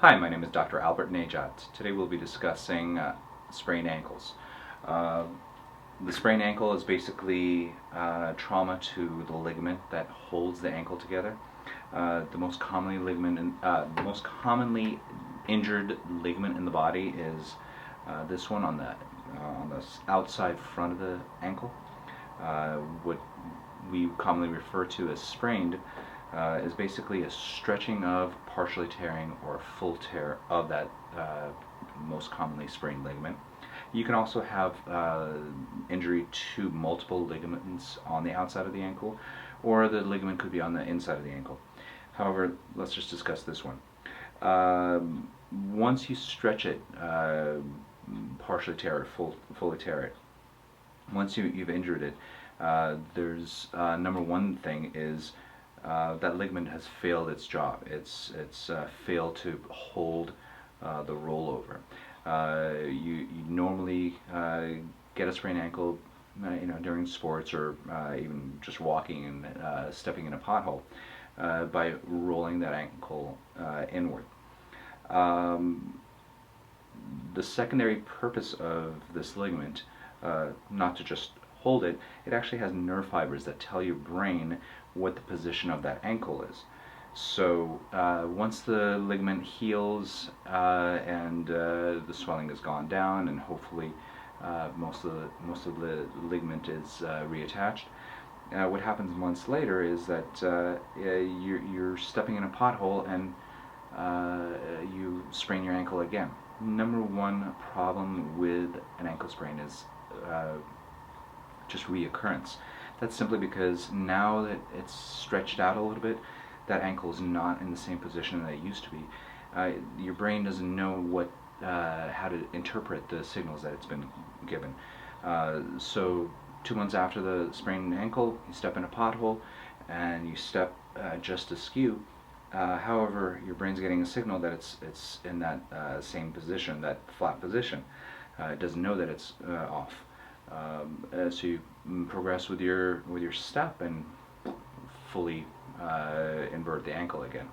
Hi, my name is Dr. Albert Nejat. Today we'll be discussing sprained ankles. Uh, the sprained ankle is basically trauma to the ligament that holds the ankle together. The most commonly injured ligament in the body is this one on the outside front of the ankle. What we commonly refer to as sprained is basically a stretching of, partially tearing, or full tear of that most commonly sprained ligament. You can also have injury to multiple ligaments on the outside of the ankle, or the ligament could be on the inside of the ankle. However, let's just discuss this one. Once you stretch it, partially tear it, fully tear it, once you've injured it, there's number one thing is that ligament has failed its job. It's failed to hold the rollover. You normally get a sprained ankle, during sports or even just walking and stepping in a pothole by rolling that ankle inward. The secondary purpose of this ligament, not to just hold it, it actually has nerve fibers that tell your brain what the position of that ankle is. So once the ligament heals and the swelling has gone down, and hopefully most of the ligament is reattached, what happens months later is that you're stepping in a pothole and you sprain your ankle again. Number one problem with an ankle sprain is just reoccurrence. That's simply because now that it's stretched out a little bit, that ankle is not in the same position that it used to be. Your brain doesn't know how to interpret the signals that it's been given. So 2 months after the sprained ankle, you step in a pothole and you step just askew. However, your brain's getting a signal that it's in that same position, that flat position. It doesn't know that it's off. So you progress with your step and fully invert the ankle again.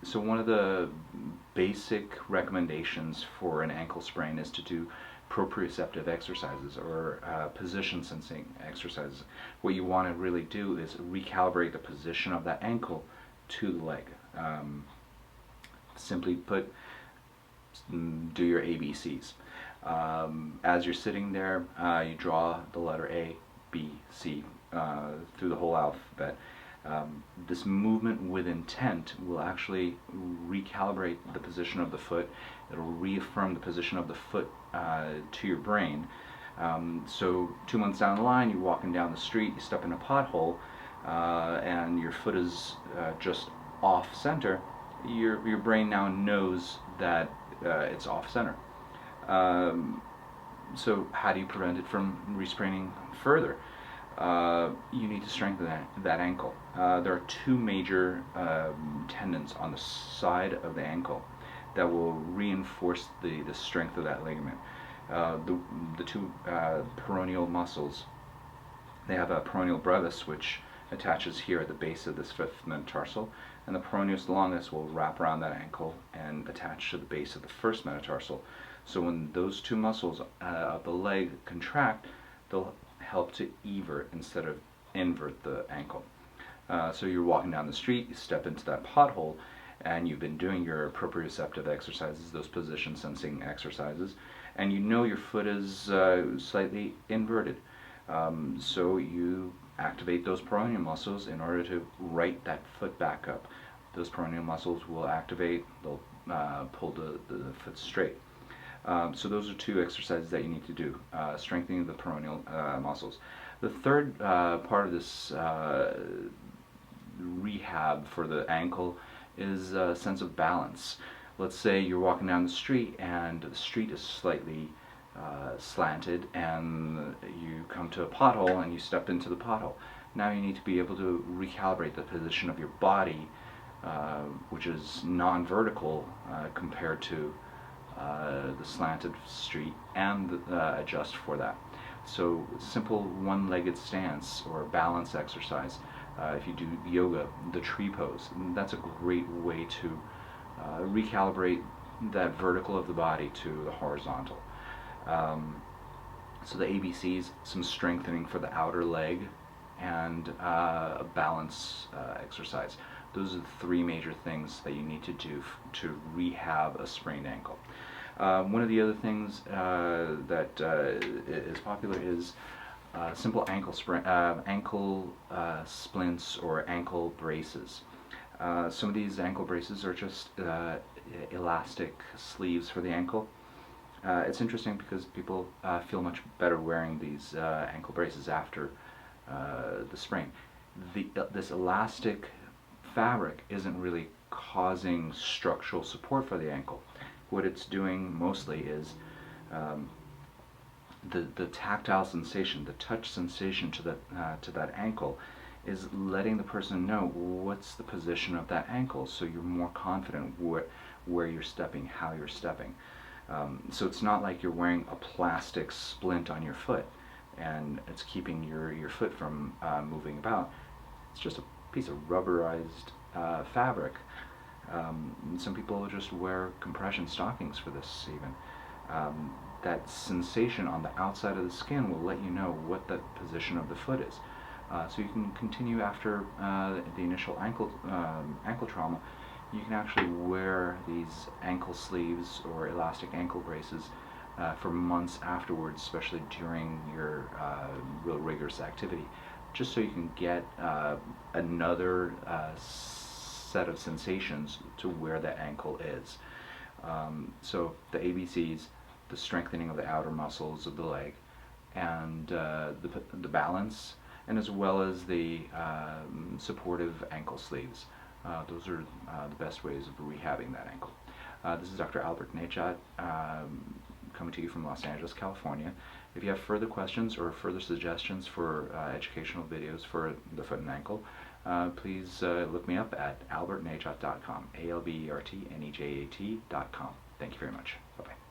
So one of the basic recommendations for an ankle sprain is to do proprioceptive exercises or position sensing exercises. What you want to really do is recalibrate the position of that ankle to the leg. Simply put, do your ABCs. As you're sitting there, you draw the letter A, B, C through the whole alphabet. This movement with intent will actually recalibrate the position of the foot. It'll reaffirm the position of the foot to your brain. So 2 months down the line, you're walking down the street, you step in a pothole, and your foot is just off center. Your brain now knows that it's off center. So how do you prevent it from respraining further? You need to strengthen that ankle. There are two major tendons on the side of the ankle that will reinforce the strength of that ligament. The two peroneal muscles, they have a peroneal brevis, which attaches here at the base of this fifth metatarsal, and the peroneus longus will wrap around that ankle and attach to the base of the first metatarsal. So when those two muscles of the leg contract, they'll help to evert instead of invert the ankle. So you're walking down the street, you step into that pothole, and you've been doing your proprioceptive exercises, those position sensing exercises, and you know your foot is slightly inverted. So you activate those peroneal muscles in order to right that foot back up. Those peroneal muscles will activate, they'll pull the foot straight. So those are two exercises that you need to do, strengthening the peroneal muscles. The third part of this rehab for the ankle is a sense of balance. Let's say you're walking down the street and the street is slightly slanted and you come to a pothole and you step into the pothole. Now you need to be able to recalibrate the position of your body, which is non-vertical compared to the slanted street, and adjust for that. So simple one-legged stance or balance exercise. If you do yoga, the tree pose, that's a great way to recalibrate that vertical of the body to the horizontal. So the ABCs, some strengthening for the outer leg, and a balance exercise. Those are the three major things that you need to do to rehab a sprained ankle. One of the other things that is popular is simple ankle splints or ankle braces. Some of these ankle braces are just elastic sleeves for the ankle. It's interesting because people feel much better wearing these ankle braces after the sprain. This elastic fabric isn't really causing structural support for the ankle. What it's doing mostly is the tactile sensation, the touch sensation to that ankle is letting the person know what's the position of that ankle, so you're more confident where you're stepping, how you're stepping. So it's not like you're wearing a plastic splint on your foot and it's keeping your foot from moving about. It's just a piece of rubberized fabric. Some people just wear compression stockings for this even. That sensation on the outside of the skin will let you know what the position of the foot is. So you can continue after the initial ankle trauma. You can actually wear these ankle sleeves or elastic ankle braces for months afterwards, especially during your real rigorous activity, just so you can get another set of sensations to where that ankle is. So the ABCs, the strengthening of the outer muscles of the leg, and the balance, and as well as the supportive ankle sleeves. Those are the best ways of rehabbing that ankle. This is Dr. Albert Nejat, coming to you from Los Angeles, California. If you have further questions or further suggestions for educational videos for the foot and ankle, please look me up at albertnejat.com, ALBERTNEJAT.com. Thank you very much. Bye-bye.